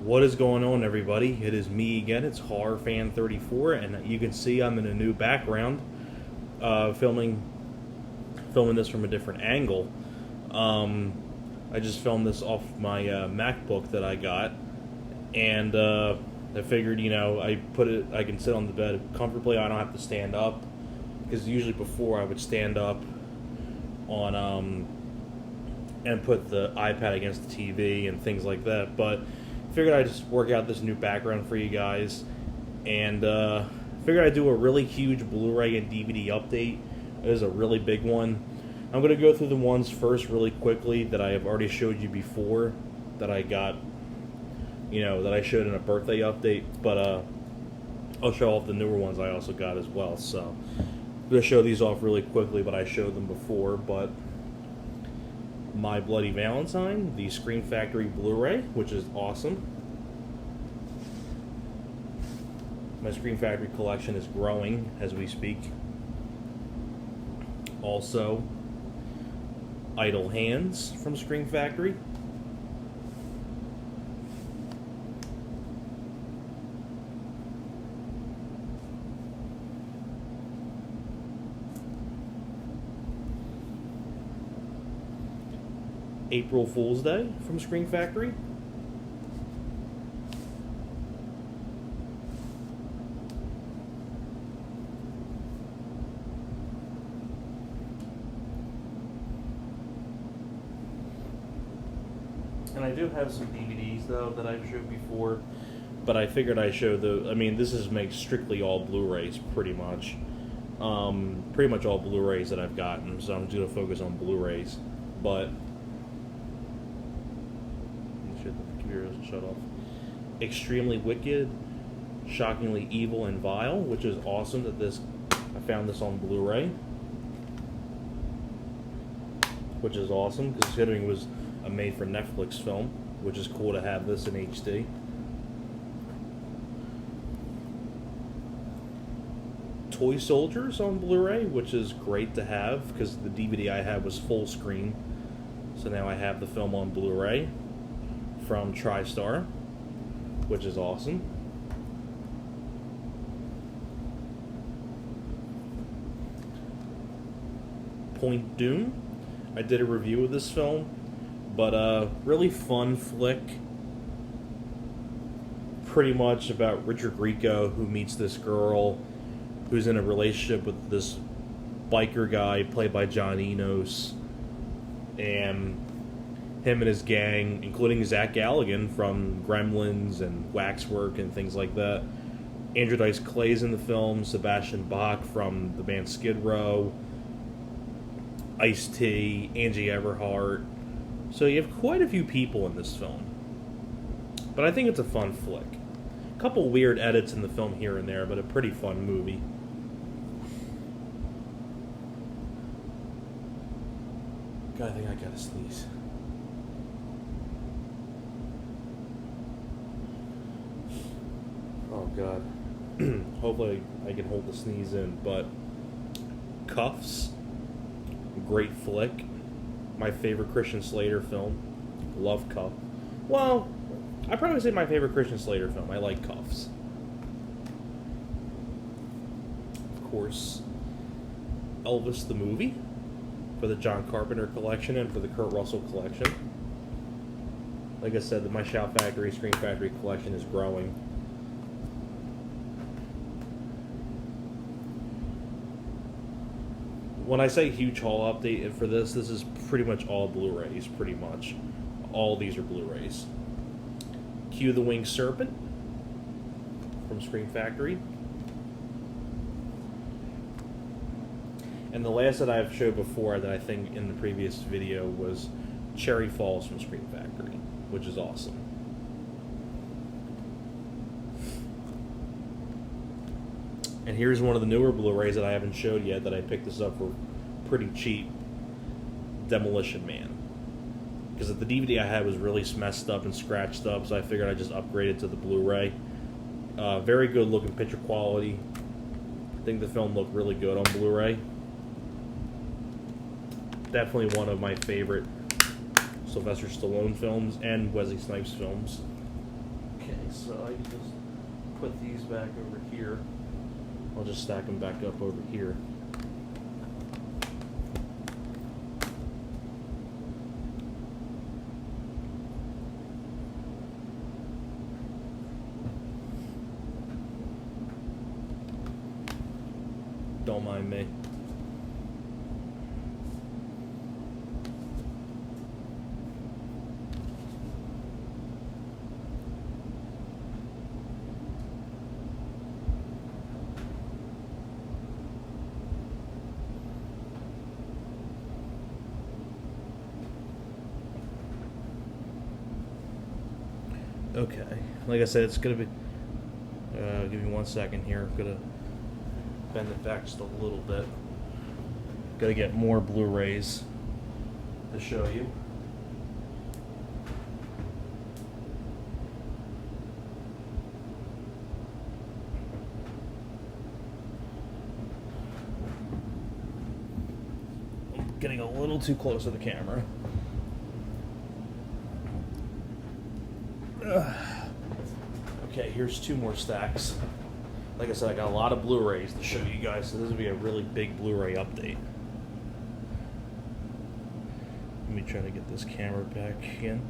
What is going on, everybody? It is me again. It's HorrorFan34, and you can see I'm in a new background, filming this from a different angle. I just filmed this off my MacBook that I got, and I figured, I can sit on the bed comfortably. I don't have to stand up, because usually before I would stand up on and put the iPad against the TV and things like that, but figured I'd just work out this new background for you guys, and figured I'd do a really huge Blu-ray and DVD update. It is a really big one. I'm going to go through the ones first really quickly that I have already showed you before, that I got, that I showed in a birthday update, but I'll show off the newer ones I also got as well. So I'm going to show these off really quickly, but I showed them before. But My Bloody Valentine, the Scream Factory Blu-ray, which is awesome. My Scream Factory collection is growing as we speak. Also, Idle Hands from Scream Factory. April Fool's Day from Scream Factory. And I do have some DVDs though that I've showed before, but I figured I show this is makes strictly all Blu-rays pretty much. Pretty much all Blu-rays that I've gotten, so I'm just going to focus on Blu-rays. But the computer doesn't shut off. Extremely Wicked, Shockingly Evil and Vile, which is awesome that I found this on Blu-ray, which is awesome considering it was a made-for-Netflix film, which is cool to have this in HD. Toy Soldiers on Blu-ray, which is great to have because the DVD I had was full screen, so now I have the film on Blu-ray from TriStar, which is awesome. Point Doom. I did a review of this film, but really fun flick. Pretty much about Richard Grieco, who meets this girl who's in a relationship with this biker guy played by John Enos, and him and his gang, including Zach Galligan from Gremlins and Waxwork and things like that. Andrew Dice Clay's in the film, Sebastian Bach from the band Skid Row, Ice-T, Angie Everhart. So you have quite a few people in this film. But I think it's a fun flick. A couple weird edits in the film here and there, but a pretty fun movie. God, I think I gotta sneeze. Oh God. Hopefully I can hold the sneeze in, but Cuffs, great flick. My favorite Christian Slater film. Love Cuff. Well, I'd probably say my favorite Christian Slater film. I like Cuffs. Of course, Elvis the movie for the John Carpenter collection and for the Kurt Russell collection. Like I said, my Shout Factory, Scream Factory collection is growing. When I say huge haul update for this is pretty much all Blu-rays, pretty much. All these are Blu-rays. Cue the Winged Serpent from Scream Factory. And the last that I've showed before that I think in the previous video was Cherry Falls from Scream Factory, which is awesome. And here's one of the newer Blu-rays that I haven't showed yet that I picked this up for pretty cheap. Demolition Man. Because the DVD I had was really messed up and scratched up, so I figured I'd just upgrade it to the Blu-ray. Very good looking picture quality. I think the film looked really good on Blu-ray. Definitely one of my favorite Sylvester Stallone films and Wesley Snipes films. so I can just put these back over here. I'll just stack them back up over here. Don't mind me. Okay, like I said, it's gonna be. Give me 1 second here. I'm gonna bend it back just a little bit. Gotta get more Blu-rays to show you. I'm getting a little too close to the camera. Okay, here's 2 more stacks. Like I said, I got a lot of Blu-rays to show you guys, so this will be a really big Blu-ray update. Let me try to get this camera back in.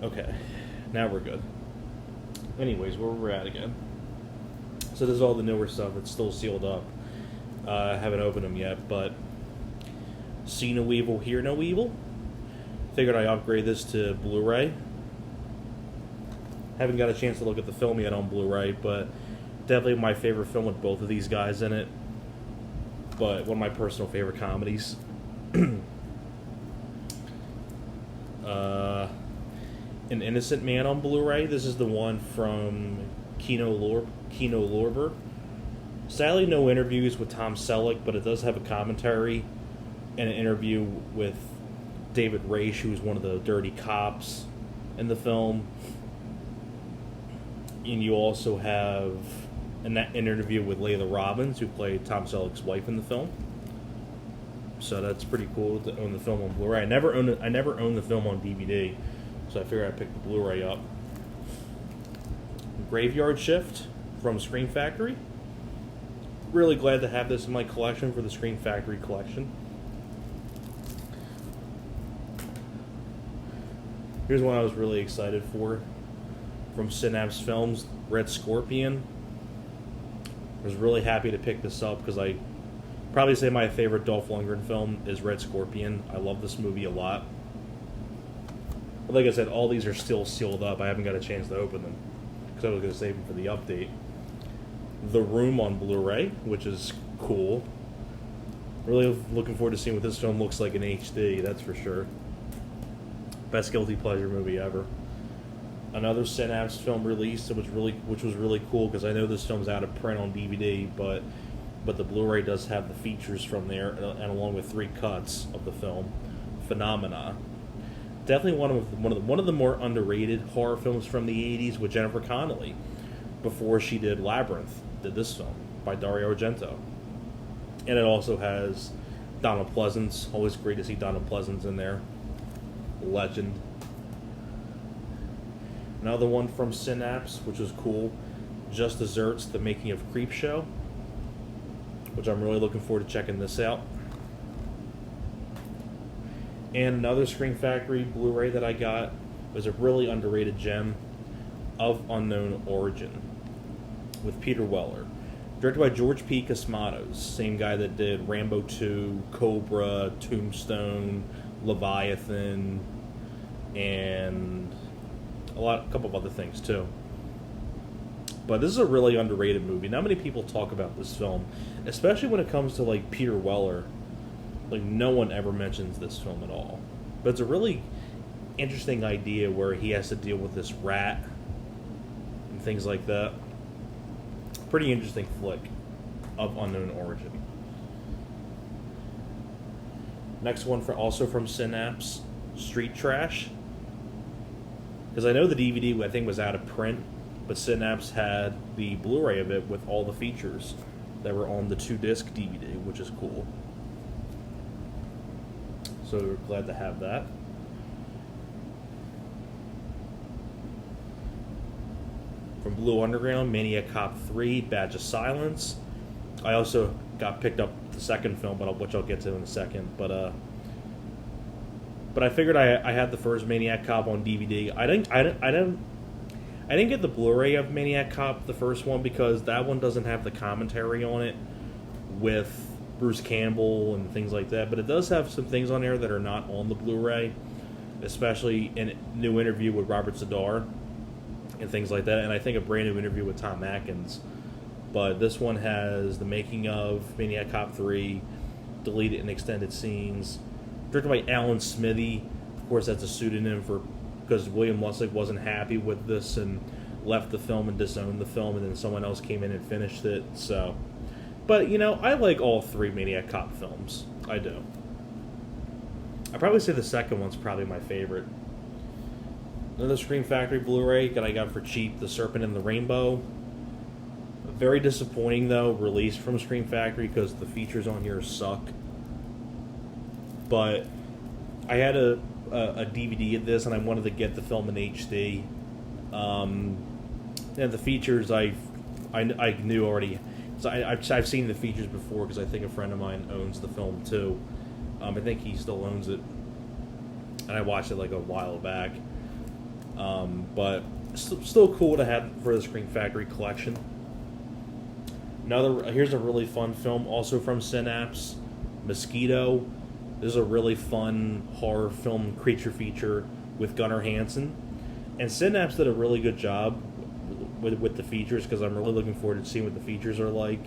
Okay, now we're good. Anyways, where we're at again. So this is all the newer stuff that's still sealed up. I haven't opened them yet, but See No Evil, Hear No Evil. Figured I'd upgrade this to Blu-ray. Haven't got a chance to look at the film yet on Blu-ray, but definitely my favorite film with both of these guys in it. But one of my personal favorite comedies. An Innocent Man on Blu-ray. This is the one from Kino Lorber. Sadly, no interviews with Tom Selleck, but it does have a commentary and an interview with David Raish, who's one of the dirty cops in the film. And you also have an interview with Layla Robbins, who played Tom Selleck's wife in the film. So that's pretty cool to own the film on Blu-ray. I never owned the film on DVD, so I figured I'd pick the Blu-ray up. Graveyard Shift from Scream Factory. Really glad to have this in my collection for the Scream Factory collection. Here's one I was really excited for. From Synapse Films, Red Scorpion. I was really happy to pick this up because I probably say my favorite Dolph Lundgren film is Red Scorpion. I love this movie a lot. But like I said, all these are still sealed up. I haven't got a chance to open them because I was going to save them for the update. The Room on Blu-ray, which is cool. Really looking forward to seeing what this film looks like in HD, that's for sure. Best guilty pleasure movie ever. Another Synapse film release, which was really cool because I know this film's out of print on DVD, but the Blu-ray does have the features from there, and along with 3 cuts of the film. Phenomena. Definitely one of the more underrated horror films from the 80s with Jennifer Connelly. Before she did Labyrinth, did this film by Dario Argento, and it also has Donald Pleasance. Always great to see Donald Pleasance in there. Legend. Another one from Synapse, which was cool. Just Desserts, The Making of Creepshow, which I'm really looking forward to checking this out. And another Scream Factory Blu-ray that I got was a really underrated gem, Of Unknown Origin, with Peter Weller. Directed by George P. Cosmatos, same guy that did Rambo 2, Cobra, Tombstone, Leviathan, and a couple of other things too. But this is a really underrated movie. Not many people talk about this film, especially when it comes to like Peter Weller. Like no one ever mentions this film at all. But it's a really interesting idea where he has to deal with this rat and things like that. Pretty interesting flick, Of Unknown Origin. Next one also from Synapse, Street Trash. Because I know the DVD, I think, was out of print, but Synapse had the Blu-ray of it with all the features that were on the 2-disc DVD, which is cool. So we're glad to have that. from Blue Underground, Maniac Cop 3, Badge of Silence. I also picked up the second film, which I'll get to in a second. But I figured I had the first Maniac Cop on DVD. I didn't get the Blu-ray of Maniac Cop, the first one, because that one doesn't have the commentary on it with Bruce Campbell and things like that. But it does have some things on there that are not on the Blu-ray, especially a new interview with Robert Zadar and things like that. And I think a brand new interview with Tom Atkins. But this one has the making of Maniac Cop 3, deleted and extended scenes. Directed by Alan Smithy. Of course, that's a pseudonym because William Lustig wasn't happy with this and left the film and disowned the film, and then someone else came in and finished it. So, but I like all three Maniac Cop films. I do. I'd probably say the second one's probably my favorite. Another Scream Factory Blu-ray that I got for cheap, The Serpent and the Rainbow. Very disappointing, though, released from Scream Factory because the features on here suck. But I had a DVD of this, and I wanted to get the film in HD. And the features I knew already. So I've seen the features before because I think a friend of mine owns the film too. I think he still owns it, and I watched it like a while back. But still cool to have for the Scream Factory collection. Here's a really fun film, also from Synapse, Mosquito. This is a really fun horror film creature feature with Gunnar Hansen. And Synapse did a really good job with the features, because I'm really looking forward to seeing what the features are like.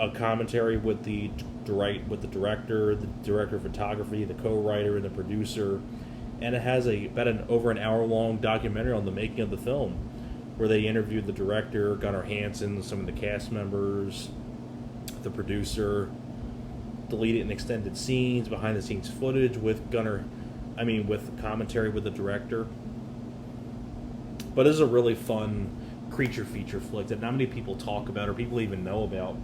A commentary with the director of photography, the co-writer, and the producer. And it has over an hour-long documentary on the making of the film, where they interviewed the director, Gunnar Hansen, some of the cast members, the producer, deleted and extended scenes, behind-the-scenes footage with commentary with the director. But this is a really fun creature feature flick that not many people talk about or people even know about.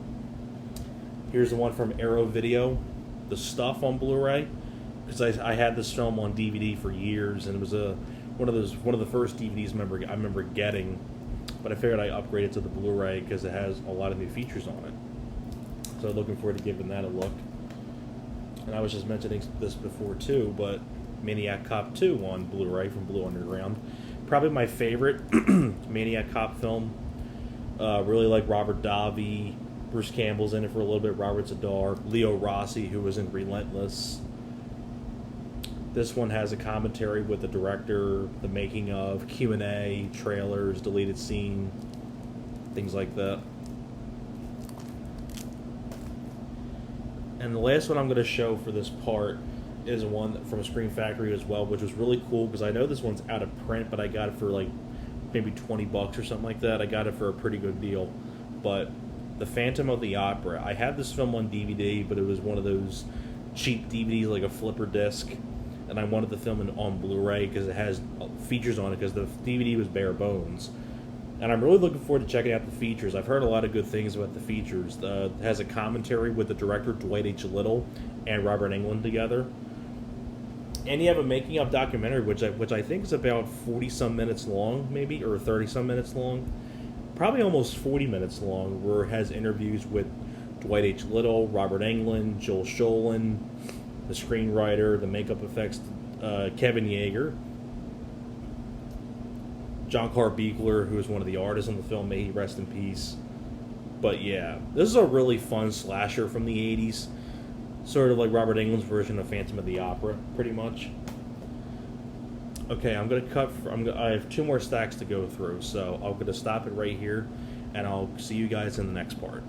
Here's the one from Arrow Video, The Stuff on Blu-ray, because I had this film on DVD for years, and it was one of the first DVDs I remember getting. But I figured I'd upgrade it to the Blu-ray because it has a lot of new features on it. So looking forward to giving that a look. And I was just mentioning this before too, but Maniac Cop 2 on Blu-ray from Blue Underground. Probably my favorite Maniac Cop film. Really like Robert Davi. Bruce Campbell's in it for a little bit. Robert Zadar. Leo Rossi, who was in Relentless. This one has a commentary with the director, the making of, Q&A, trailers, deleted scene, things like that. And the last one I'm going to show for this part is one from Scream Factory as well, which was really cool because I know this one's out of print, but I got it for like maybe $20 or something like that. I got it for a pretty good deal. But The Phantom of the Opera. I had this film on DVD, but it was one of those cheap DVDs, like a flipper disc. And I wanted the film on Blu-ray because it has features on it, because the DVD was bare bones. And I'm really looking forward to checking out the features. I've heard a lot of good things about the features. It has a commentary with the director, Dwight H. Little, and Robert Englund together. And you have a making-of documentary, which I think is about 40-some minutes long, maybe, or 30-some minutes long. Probably almost 40 minutes long, where it has interviews with Dwight H. Little, Robert Englund, Joel Sholin, the screenwriter, the makeup effects, Kevin Yeager, John Carr Beekler, who is one of the artists on the film, may he rest in peace. But yeah, this is a really fun slasher from the 80s. Sort of like Robert Englund's version of Phantom of the Opera, pretty much. Okay, I'm going to I have 2 more stacks to go through, so I'm going to stop it right here, and I'll see you guys in the next part.